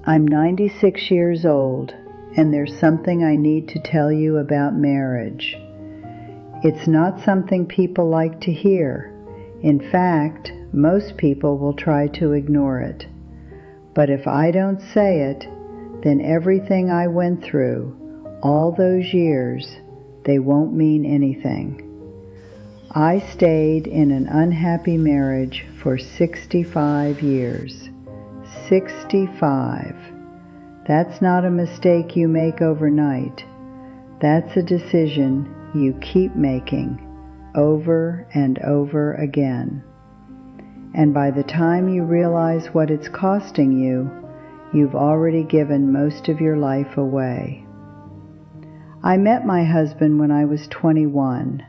I'm 96 years old, and there's something I need to tell you about marriage. It's not something people like to hear. In fact, most people will try to ignore it. But if I don't say it, then everything I went through, all those years, they won't mean anything. I stayed in an unhappy marriage for 65 years. 65. That's not a mistake you make overnight. That's a decision you keep making over and over again. And by the time you realize what it's costing you, you've already given most of your life away. I met my husband when I was 21.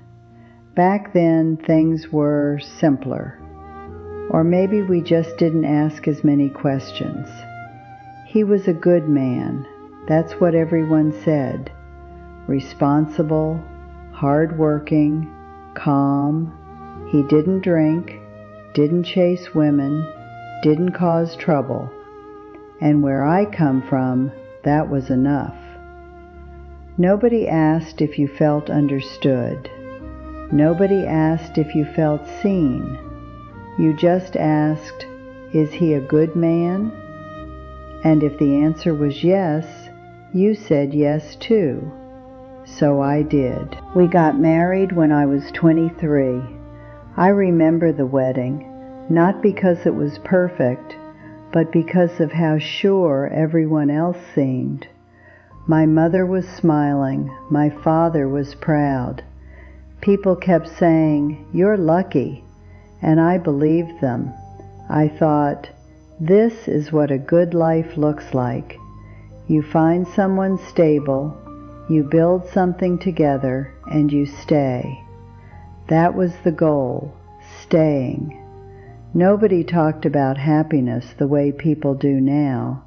Back then, things were simpler. Or maybe we just didn't ask as many questions. He was a good man. That's what everyone said. Responsible, hard-working, calm. He didn't drink, didn't chase women, didn't cause trouble. And where I come from, that was enough. Nobody asked if you felt understood. Nobody asked if you felt seen. You just asked, is he a good man? And if the answer was yes, you said yes too. So I did. We got married when I was 23. I remember the wedding, not because it was perfect, but because of how sure everyone else seemed. My mother was smiling. My father was proud. People kept saying, "You're lucky." And I believed them. I thought, this is what a good life looks like. You find someone stable, you build something together, and you stay. That was the goal, staying. Nobody talked about happiness the way people do now.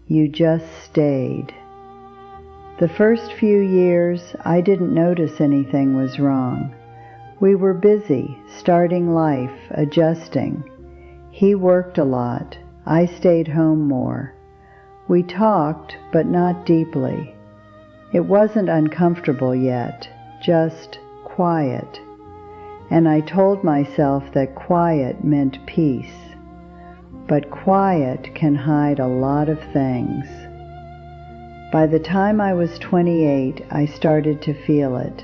You just stayed. The first few years, I didn't notice anything was wrong. We were busy, starting life, adjusting. He worked a lot. I stayed home more. We talked, but not deeply. It wasn't uncomfortable yet, just quiet. And I told myself that quiet meant peace. But quiet can hide a lot of things. By the time I was 28, I started to feel it.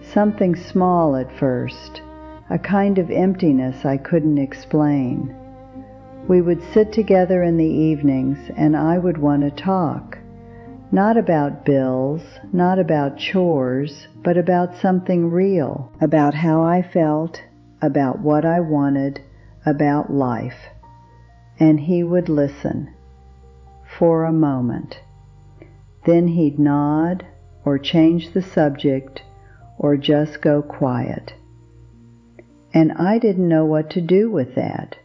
Something small at first, a kind of emptiness I couldn't explain. We would sit together in the evenings and I would want to talk. Not about bills, not about chores, but about something real, about how I felt, about what I wanted, about life. And he would listen for a moment. Then he'd nod or change the subject or just go quiet. And I didn't know what to do with that,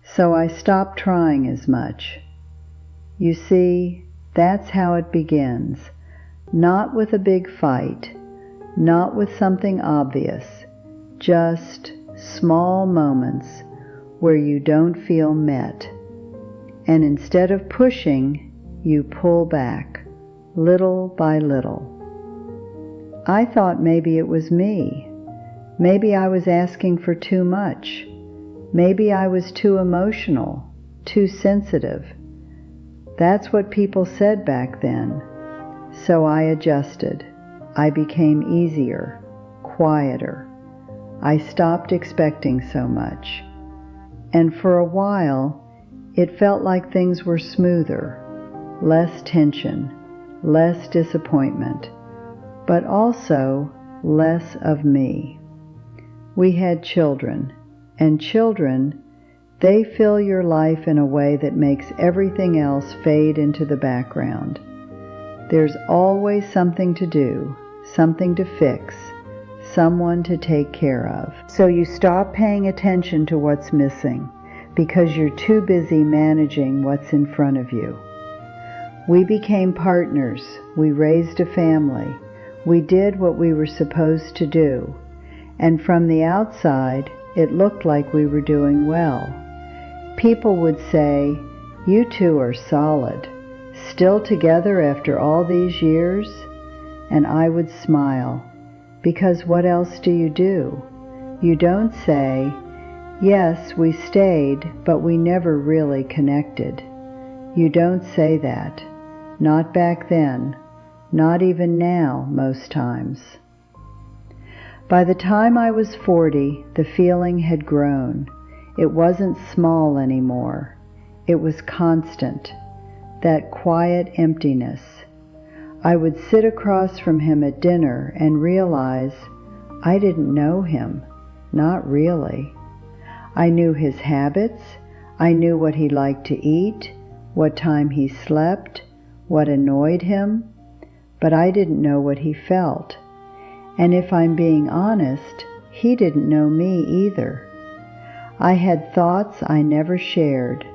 so I stopped trying as much. You see, that's how it begins, not with a big fight, not with something obvious, just small moments where you don't feel met. And instead of pushing, you pull back, little by little. I thought maybe it was me. Maybe I was asking for too much. Maybe I was too emotional, too sensitive. That's what people said back then. So I adjusted. I became easier, quieter. I stopped expecting so much. And for a while, it felt like things were smoother, less tension, less disappointment, but also less of me. We had children, and children, they fill your life in a way that makes everything else fade into the background. There's always something to do, something to fix, someone to take care of. So you stop paying attention to what's missing because you're too busy managing what's in front of you. We became partners. We raised a family. We did what we were supposed to do. And from the outside, it looked like we were doing well. People would say, You two are solid. Still together after all these years?" And I would smile, because what else do? You don't say, "Yes, we stayed, but we never really connected." You don't say that. Not back then. Not even now, most times. By the time I was 40, the feeling had grown. It wasn't small anymore. It was constant. That quiet emptiness. I would sit across from him at dinner and realize I didn't know him. Not really. I knew his habits. I knew what he liked to eat, what time he slept, what annoyed him, but I didn't know what he felt. And if I'm being honest, he didn't know me either. I had thoughts I never shared,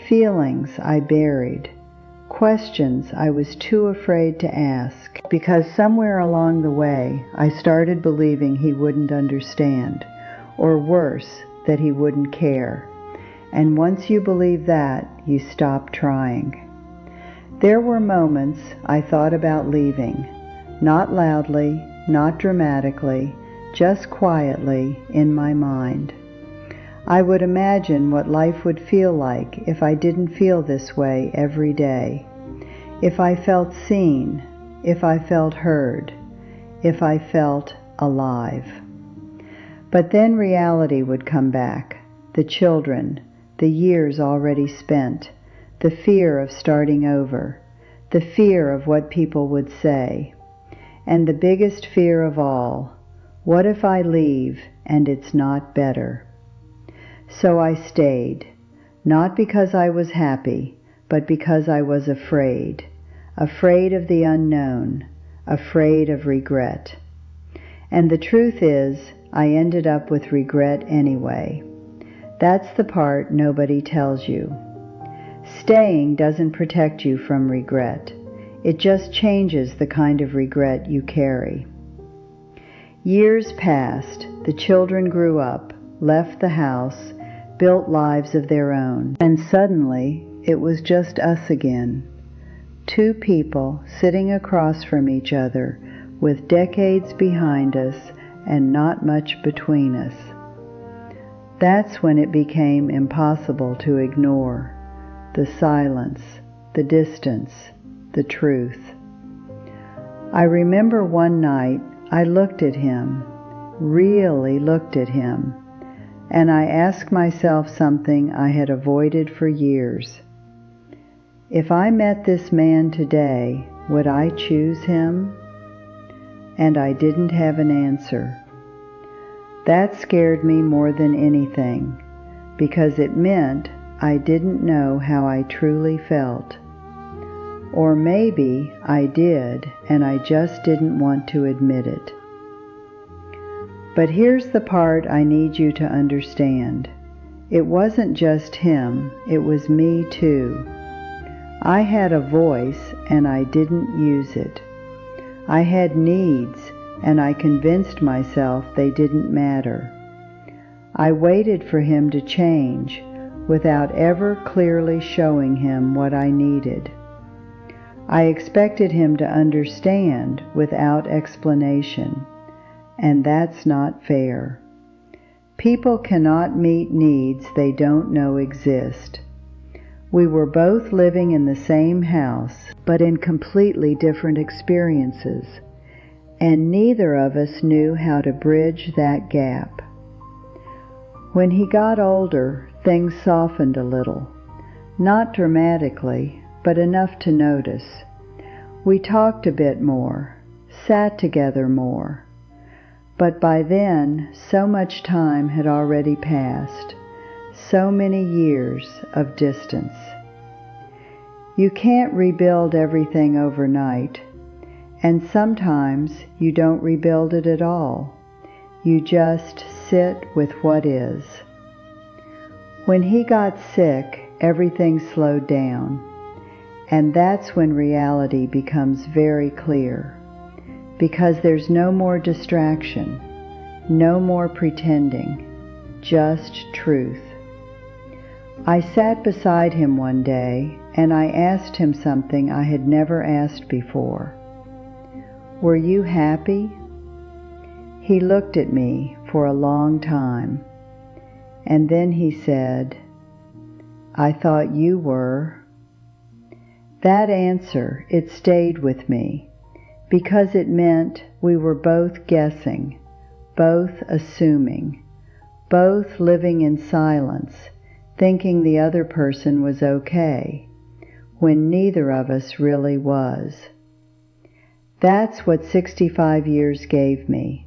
feelings I buried, questions I was too afraid to ask, because somewhere along the way I started believing he wouldn't understand, or worse, that he wouldn't care. And once you believe that, you stop trying. There were moments I thought about leaving, not loudly, not dramatically, just quietly in my mind. I would imagine what life would feel like if I didn't feel this way every day. If I felt seen, if I felt heard, if I felt alive. But then reality would come back, the children, the years already spent, the fear of starting over, the fear of what people would say, and the biggest fear of all, what if I leave and it's not better? So I stayed, not because I was happy, but because I was afraid of the unknown, afraid of regret. And the truth is, I ended up with regret anyway. That's the part nobody tells you. Staying doesn't protect you from regret. It just changes the kind of regret you carry. Years passed, the children grew up, left the house, built lives of their own, and suddenly it was just us again. Two people sitting across from each other with decades behind us and not much between us. That's when it became impossible to ignore the silence, the distance, the truth. I remember one night I looked at him, really looked at him, and I asked myself something I had avoided for years. If I met this man today, would I choose him? And I didn't have an answer. That scared me more than anything, because it meant I didn't know how I truly felt. Or maybe I did, and I just didn't want to admit it. But here's the part I need you to understand. It wasn't just him, it was me too. I had a voice, and I didn't use it. I had needs, and I convinced myself they didn't matter. I waited for him to change without ever clearly showing him what I needed. I expected him to understand without explanation, and that's not fair. People cannot meet needs they don't know exist. We were both living in the same house, but in completely different experiences, and neither of us knew how to bridge that gap. When he got older, things softened a little, not dramatically, but enough to notice. We talked a bit more, sat together more, but by then so much time had already passed, so many years of distance. You can't rebuild everything overnight, and sometimes you don't rebuild it at all. You just sit with what is. When he got sick, everything slowed down, and that's when reality becomes very clear, because there's no more distraction, no more pretending, just truth. I sat beside him one day and I asked him something I had never asked before. "Were you happy?" He looked at me for a long time, and then he said, "I thought you were." That answer, it stayed with me, because it meant we were both guessing, both assuming, both living in silence, thinking the other person was okay, when neither of us really was. That's what 65 years gave me.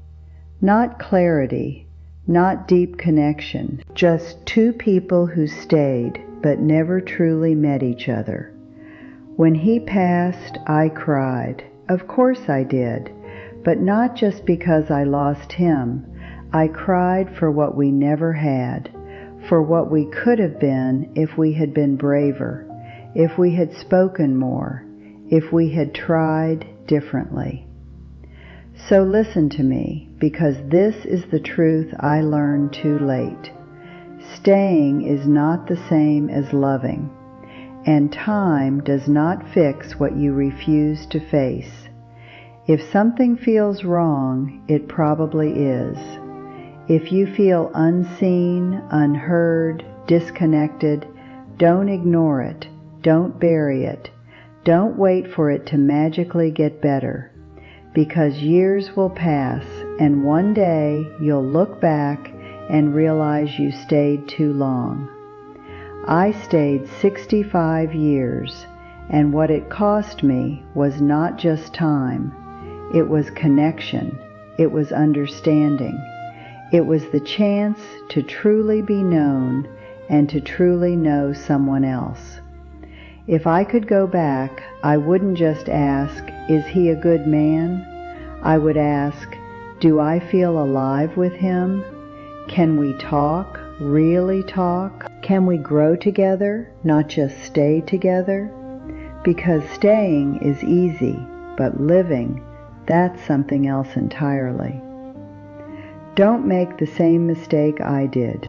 Not clarity, not deep connection, just two people who stayed but never truly met each other. When he passed, I cried. Of course I did, but not just because I lost him. I cried for what we never had, for what we could have been if we had been braver, if we had spoken more, if we had tried differently. So listen to me, because this is the truth I learned too late. Staying is not the same as loving, and time does not fix what you refuse to face. If something feels wrong, it probably is. If you feel unseen, unheard, disconnected, don't ignore it, don't bury it, don't wait for it to magically get better. Because years will pass, and one day you'll look back and realize you stayed too long. I stayed 65 years, and what it cost me was not just time. It was connection. It was understanding. It was the chance to truly be known and to truly know someone else. If I could go back, I wouldn't just ask, "Is he a good man?" I would ask, "Do I feel alive with him? Can we talk, really talk? Can we grow together, not just stay together?" Because staying is easy, but living, that's something else entirely. Don't make the same mistake I did.